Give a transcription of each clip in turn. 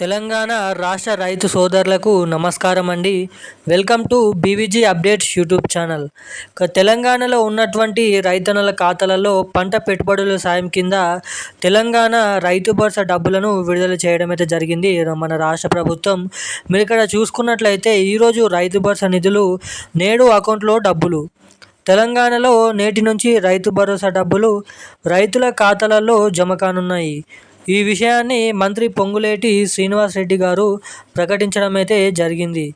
తెలంగాణ రాష్ట్ర రైతు సోదరులకు నమస్కారం అండి. Welcome to BVG updates YouTube channel. తెలంగాణలో ఉన్నటువంటి రైతన్నల ఖాతాలలో పంట పెట్టుబడుల సాయం కింద తెలంగాణ రైతు భరోసా డబ్బులను విడుదల చేయడం అయితే జరిగింది మన రాష్ట్ర ప్రభుత్వం. మీరు ఇక్కడ చూసుకున్నట్లయితే ఈరోజు రైతు భరోసా నిధులు నేడు అకౌంట్లో డబ్బులు. తెలంగాణలో నేటి నుంచి రైతు భరోసా డబ్బులు రైతుల ఖాతాలలో జమ కానున్నాయి. ఈ విషయాన్ని మంత్రి పొంగులేటి శ్రీనివాసరెడ్డి గారు ప్రకటించడం అయితే జరిగింది.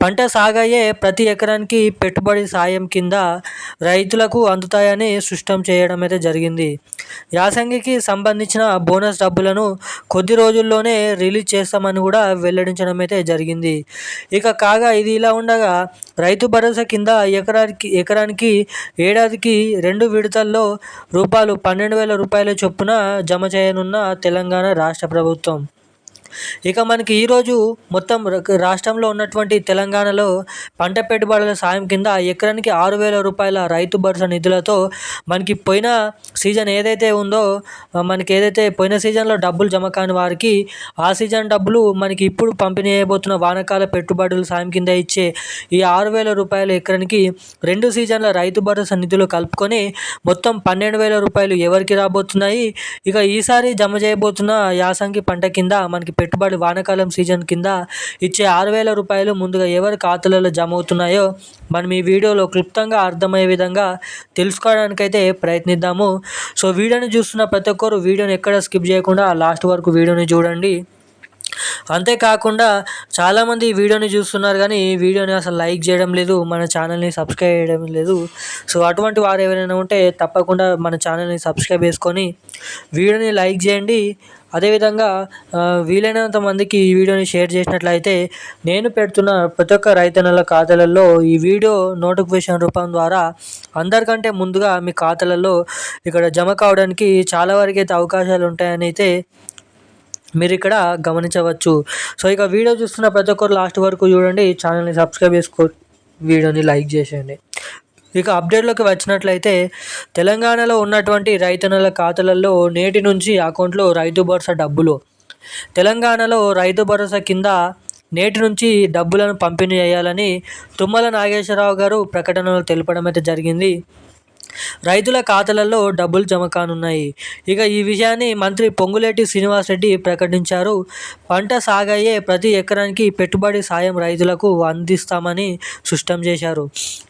పంట సాగయ్యే ప్రతి ఎకరానికి పెట్టుబడి సాయం కింద రైతులకు అందుతాయని స్పష్టం చేయడం అయితే జరిగింది. యాసంగికి సంబంధించిన బోనస్ డబ్బులను కొద్ది రోజుల్లోనే రిలీజ్ చేస్తామని కూడా వెల్లడించడం అయితే జరిగింది. కాగా ఇది ఇలా ఉండగా రైతు భరోసా కింద ఎకరానికి ఏడాదికి 2 విడతల్లో రూపాయలు 12,000 రూపాయల చొప్పున జమ చేయనున్న తెలంగాణ రాష్ట్ర ప్రభుత్వం. మనకి ఈరోజు మొత్తం రాష్ట్రంలో ఉన్నటువంటి తెలంగాణలో పంట పెట్టుబడుల సాయం కింద ఎకరానికి 6,000 రూపాయల రైతు భరోసా నిధులతో మనకి పోయిన సీజన్ ఏదైతే ఉందో, మనకి ఏదైతే పోయిన సీజన్లో డబ్బులు జమ కాని వారికి ఆ సీజన్ డబ్బులు మనకి ఇప్పుడు పంపిణీ చేయబోతున్న వానాకాల పెట్టుబడుల సాయం కింద ఇచ్చే ఈ 6,000 రూపాయలు ఎకరానికి 2 సీజన్ల రైతు భరోసా నిధులు కలుపుకొని మొత్తం 12,000 రూపాయలు ఎవరికి రాబోతున్నాయి. ఈసారి జమ చేయబోతున్న యాసంగి పంట కింద మనకి పెట్టుబడి వానాకాలం సీజన్ కింద ఇచ్చే 6,000 రూపాయలు ముందుగా ఎవరి ఖాతాలలో జమ అవుతున్నాయో మనం ఈ వీడియోలో క్లుప్తంగా అర్థమయ్యే విధంగా తెలుసుకోవడానికైతే ప్రయత్నిద్దాము. వీడియోని చూస్తున్న ప్రతి ఒక్కరు వీడియోని ఎక్కడ స్కిప్ చేయకుండా లాస్ట్ వరకు వీడియోని చూడండి. అంతేకాకుండా చాలామంది ఈ వీడియోని చూస్తున్నారు కానీ ఈ వీడియోని అసలు లైక్ చేయడం లేదు, మన ఛానల్ని సబ్స్క్రైబ్ చేయడం లేదు. అటువంటి వారు ఎవరైనా ఉంటే తప్పకుండా మన ఛానల్ని సబ్స్క్రైబ్ చేసుకొని వీడియోని లైక్ చేయండి. అదేవిధంగా వీలైనంత మందికి ఈ వీడియోని షేర్ చేసినట్లయితే నేను పెడుతున్న ప్రతి ఒక్క రైతన్నల ఖాతాలలో ఈ వీడియో నోటిఫికేషన్ రూపం ద్వారా అందరికంటే ముందుగా మీ ఖాతాలలో ఇక్కడ జమ కావడానికి చాలా వరకు అయితే అవకాశాలు ఉంటాయని అయితే మీరు ఇక్కడ గమనించవచ్చు. వీడియో చూస్తున్న ప్రతి ఒక్కరు లాస్ట్ వరకు చూడండి, ఛానల్ని సబ్స్క్రైబ్ చేసుకో, వీడియోని లైక్ చేసేయండి. అప్డేట్లోకి వచ్చినట్లయితే తెలంగాణలో ఉన్నటువంటి రైతన్నల ఖాతాలలో నేటి నుంచి అకౌంట్లో రైతు భరోసా డబ్బులు. తెలంగాణలో రైతు భరోసా కింద నేటి నుంచి డబ్బులను పంపిణీ చేయాలని తుమ్మల నాగేశ్వరరావు గారు ప్రకటనలో తెలపడం అయితే జరిగింది. రైతుల ఖాతాలలో డబ్బులు జమ కానున్నాయి. ఈ విషయాన్ని మంత్రి పొంగులేటి శ్రీనివాసరెడ్డి ప్రకటించారు. పంట సాగయ్యే ప్రతి ఎకరానికి పెట్టుబడి సాయం రైతులకు అందిస్తామని స్పష్టం చేశారు.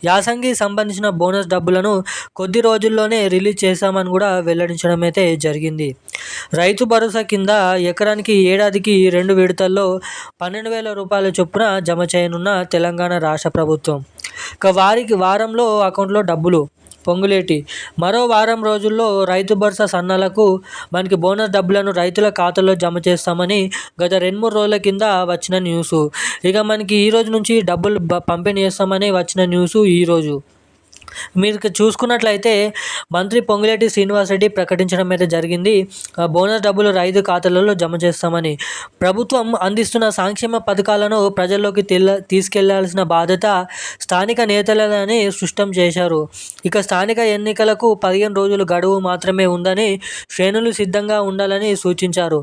యాసంగి సంబంధించిన బోనస్ డబ్బులను కొద్ది రోజుల్లోనే రిలీజ్ చేశామని కూడా వెల్లడించడం అయితే జరిగింది. రైతు భరోసా కింద ఎకరానికి ఏడాదికి 2 విడతల్లో 12,000 రూపాయల చొప్పున జమ చేయనున్న తెలంగాణ రాష్ట్ర ప్రభుత్వం. వారికి వారంలో అకౌంట్లో డబ్బులు. పొంగులేటి మరో వారం రోజుల్లో రైతు భరోసా సన్నాలకు మనకి బోనస్ డబ్బులను రైతుల ఖాతాలో జమ చేస్తామని గత 2-3 రోజుల కింద వచ్చిన న్యూస్. మనకి ఈ రోజు నుంచి డబ్బులు పంపిణీ చేస్తామని వచ్చిన న్యూస్ ఈరోజు. మీరు చూసుకున్నట్లయితే మంత్రి పొంగులేటి శ్రీనివాసరెడ్డి ప్రకటించడం అయితే జరిగింది. బోనస్ డబ్బులు రైతు ఖాతాలలో జమ చేస్తామని. ప్రభుత్వం అందిస్తున్న సంక్షేమ పథకాలను ప్రజల్లోకి తీసుకెళ్లాల్సిన బాధ్యత స్థానిక నేతలదని స్పష్టం చేశారు. స్థానిక ఎన్నికలకు 15 రోజులు గడువు మాత్రమే ఉందని శ్రేణులు సిద్ధంగా ఉండాలని సూచించారు.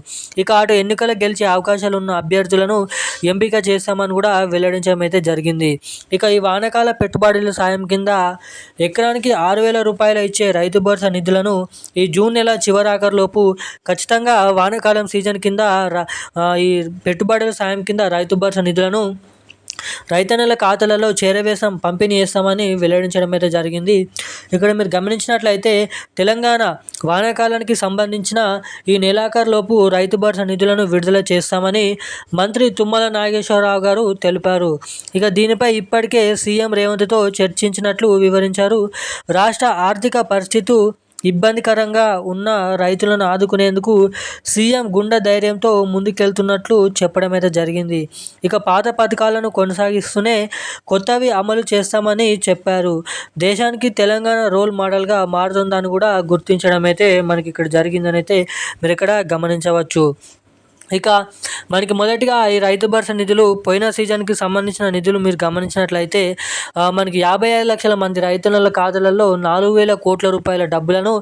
అటు ఎన్నికలు గెలిచే అవకాశాలు ఉన్న అభ్యర్థులను ఎంపిక చేస్తామని కూడా వెల్లడించడం అయితే జరిగింది. ఈ వానాకాల పెట్టుబడుల సాయం కింద ఎకరానికి 6,000 రూపాయలు ఇచ్చే రైతు భరోసా నిధులను ఈ జూన్ నెల చివరాఖరులోపు ఖచ్చితంగా వానాకాలం సీజన్ కింద ఈ పెట్టుబడుల సాయం కింద రైతు భరోసా నిధులను రైతన్నల ఖాతాలలో పంపిణీ చేస్తామని వెల్లడించడం అయితే జరిగింది. మీరు గమనించినట్లయితే తెలంగాణ వానాకాలానికి సంబంధించిన ఈ నెలాఖరులోపు రైతు భరోసా నిధులను విడుదల చేస్తామని మంత్రి తుమ్మల నాగేశ్వరరావు గారు తెలిపారు. దీనిపై ఇప్పటికే సీఎం రేవంత్తో చర్చించినట్లు వివరించారు. రాష్ట్ర ఆర్థిక పరిస్థితి ఇబ్బందికరంగా ఉన్న రైతులను ఆదుకునేందుకు సీఎం గుండె ధైర్యంతో ముందుకెళ్తున్నట్లు చెప్పడం అయితే జరిగింది. పాత పథకాలను కొనసాగిస్తూనే కొత్తవి అమలు చేస్తామని చెప్పారు. దేశానికి తెలంగాణ రోల్ మోడల్గా మారుతుందని కూడా గుర్తించడం అయితే మనకి ఇక్కడ జరిగిందని అయితే మీరు ఇక్కడ గమనించవచ్చు. ఇక మనకి మొదటిగా ఈ రైతు భరోసా నిధులు పోయిన సీజన్‌కి సంబంధించిన నిధులు మీరు గమనించినట్లయితే మనకి 55 లక్షల మంది రైతన్నల ఖాతాలలో 4,000 కోట్ల రూపాయల డబ్బులను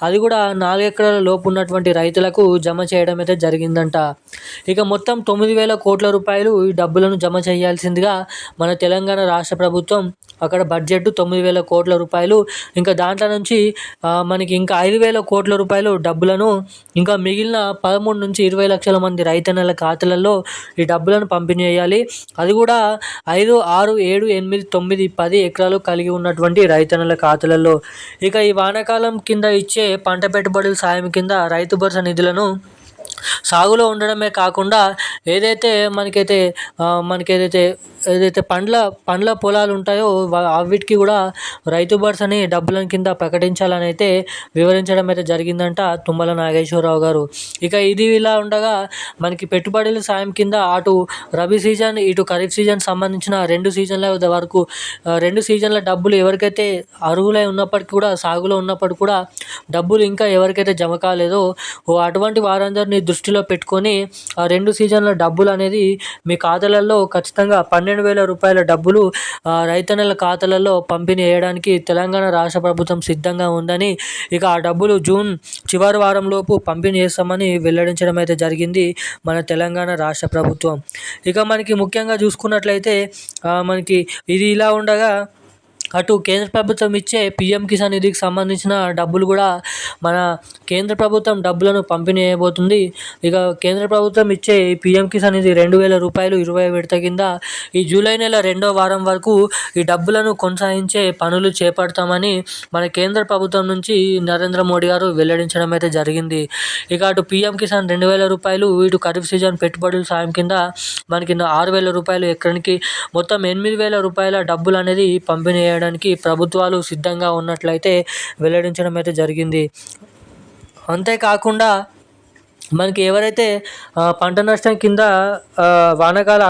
అది కూడా 4 ఎకరాల లోపు ఉన్నటువంటి రైతులకు జమ చేయడం అయితే జరిగిందంట. ఇక మొత్తం 9,000 కోట్ల రూపాయలు ఈ డబ్బులను జమ చేయాల్సిందిగా మన తెలంగాణ రాష్ట్ర ప్రభుత్వం అక్కడ బడ్జెట్ 9,000 కోట్ల రూపాయలు. ఇంకా దాంట్లో నుంచి మనకి ఇంకా 5,000 కోట్ల రూపాయలు డబ్బులను ఇంకా మిగిలిన 13-20 లక్షల మంది రైతన్నల ఖాతాలలో ఈ డబ్బులను పంపిణీ చేయాలి. అది కూడా 5, 6, 7, 8, 9, 10 ఎకరాలు కలిగి ఉన్నటువంటి రైతన్నల ఖాతాలలో. ఇక ఈ వానాకాలం కింద ఇచ్చే పంట పెట్టుబడుల సాయం కింద రైతు భరోసా నిధులను సాగులో ఉండడమే కాకుండా ఏదైతే పండ్ల పొలాలు ఉంటాయో అవిటికి కూడా రైతు భరోసాని డబ్బుల కింద ప్రకటించాలని అయితే వివరించడం అయితే జరిగిందంట తుమ్మల నాగేశ్వరరావు గారు. ఇక ఇది ఇలా ఉండగా మనకి పెట్టుబడుల సాయం కింద అటు రబీ సీజన్ ఇటు ఖరీఫ్ సీజన్ సంబంధించిన 2 సీజన్ల వరకు 2 సీజన్ల డబ్బులు ఎవరికైతే అర్హులై ఉన్నప్పటికీ కూడా సాగులో ఉన్నప్పటికీ కూడా డబ్బులు ఇంకా ఎవరికైతే జమ కాలేదో అటువంటి వారందరినీ దృష్టిలో పెట్టుకొని ఆ 2 సీజన్ల డబ్బులు అనేది మీ ఖాతాలలో ఖచ్చితంగా 12,000 రూపాయల డబ్బులు రైతన్నల ఖాతాలలో పంపిణీ చేయడానికి తెలంగాణ రాష్ట్ర ప్రభుత్వం సిద్ధంగా ఉందని, ఇక ఆ డబ్బులు జూన్ చివరి వారంలోపు పంపిణీ చేస్తామని వెల్లడించడం అయితే జరిగింది మన తెలంగాణ రాష్ట్ర ప్రభుత్వం. ఇక మనకి ముఖ్యంగా చూసుకున్నట్లయితే మనకి ఇది ఇలా ఉండగా అటు కేంద్ర ప్రభుత్వం ఇచ్చే పీఎం కిసాన్ నిధికి సంబంధించిన డబ్బులు కూడా మన కేంద్ర ప్రభుత్వం డబ్బులను పంపిణీ చేయబోతుంది. ఇక కేంద్ర ప్రభుత్వం ఇచ్చే పీఎం కిసాన్ నిధి 2,000 రూపాయలు 20 విడత కింద ఈ జూలై నెల 2వ వారం వరకు ఈ డబ్బులను కొనసాగించే పనులు చేపడతామని మన కేంద్ర ప్రభుత్వం నుంచి నరేంద్ర మోడీ గారు వెల్లడించడం అయితే జరిగింది. ఇక అటు పీఎం కిసాన్ 2,000 రూపాయలు, ఇటు ఖరీఫ్ సీజన్ పెట్టుబడుల సాయం కింద మనకి 6,000 రూపాయలు ఎకరానికి మొత్తం 8,000 రూపాయల డబ్బులు అనేది పంపిణీ చేయడానికి ప్రభుత్వాలు సిద్ధంగా ఉన్నట్లయితే వెల్లడించడం అయితే జరిగింది. అంతేకాకుండా మనకి ఎవరైతే పంట నష్టం కింద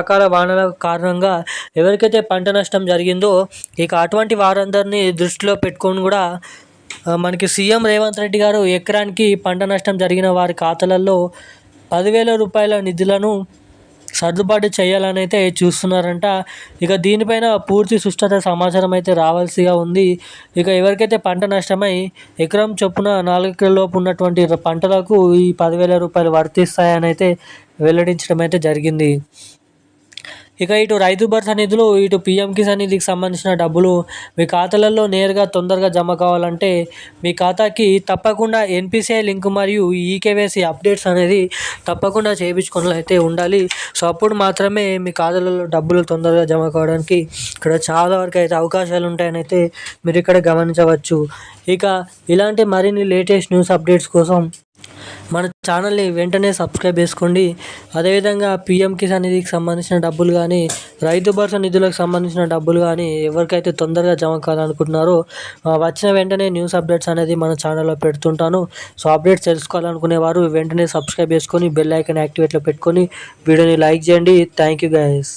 అకాల వానల కారణంగా ఎవరికైతే పంట నష్టం జరిగిందో ఇక అటువంటి వారందరినీ దృష్టిలో పెట్టుకొని కూడా మనకి సీఎం రేవంత్ రెడ్డి గారు ఎకరానికి పంట నష్టం జరిగిన వారి ఖాతాలలో 10,000 రూపాయల నిధులను సర్దుబాటు చేయాలని అయితే చూస్తున్నారంట. ఇక దీనిపైన పూర్తి సుష్ఠత సమాచారం అయితే రావాల్సిగా ఉంది. ఇక ఎవరికైతే పంట నష్టమై ఎకరం చొప్పున 4 ఎకరాల లోపు ఉన్నటువంటి పంటలకు ఈ 10,000 రూపాయలు వర్తిస్తాయని అయితే వెల్లడించడం అయితే జరిగింది. ఇక ఇటు రైతు భరోసా నిధులు, ఇటు పీఎం కిసాన్ నిధికి సంబంధించిన డబ్బులు మీ ఖాతాలలో నేరుగా తొందరగా జమ కావాలంటే మీ ఖాతాకి తప్పకుండా ఎన్పిసిఐ లింక్ మరియు ఈకేవైసీ అప్డేట్స్ అనేది తప్పకుండా చేయించుకొని అయితే ఉండాలి. సో అప్పుడు మాత్రమే మీ ఖాతాలలో డబ్బులు తొందరగా జమ కావడానికి ఇక్కడ చాలా వరకు అయితే అవకాశాలు ఉంటాయని అయితే మీరు ఇక్కడ గమనించవచ్చు. ఇక ఇలాంటి మరిన్ని లేటెస్ట్ న్యూస్ అప్డేట్స్ కోసం మన ఛానల్ని వెంటనే సబ్స్క్రైబ్ చేసుకోండి. అదేవిధంగా పీఎం కిసాన్ నిధికి సంబంధించిన డబ్బులు కానీ, రైతు భరోసా నిధులకు సంబంధించిన డబ్బులు కానీ ఎవరికైతే తొందరగా జమ కావాలనుకుంటున్నారో వచ్చిన వెంటనే న్యూస్ అప్డేట్స్ అనేది మన ఛానల్లో పెడుతుంటాను. సో అప్డేట్స్ తెలుసుకోవాలనుకునేవారు వెంటనే సబ్స్క్రైబ్ చేసుకొని బెల్ ఐకాన్ యాక్టివేట్లో పెట్టుకొని వీడియోని లైక్ చేయండి. Thank you guys.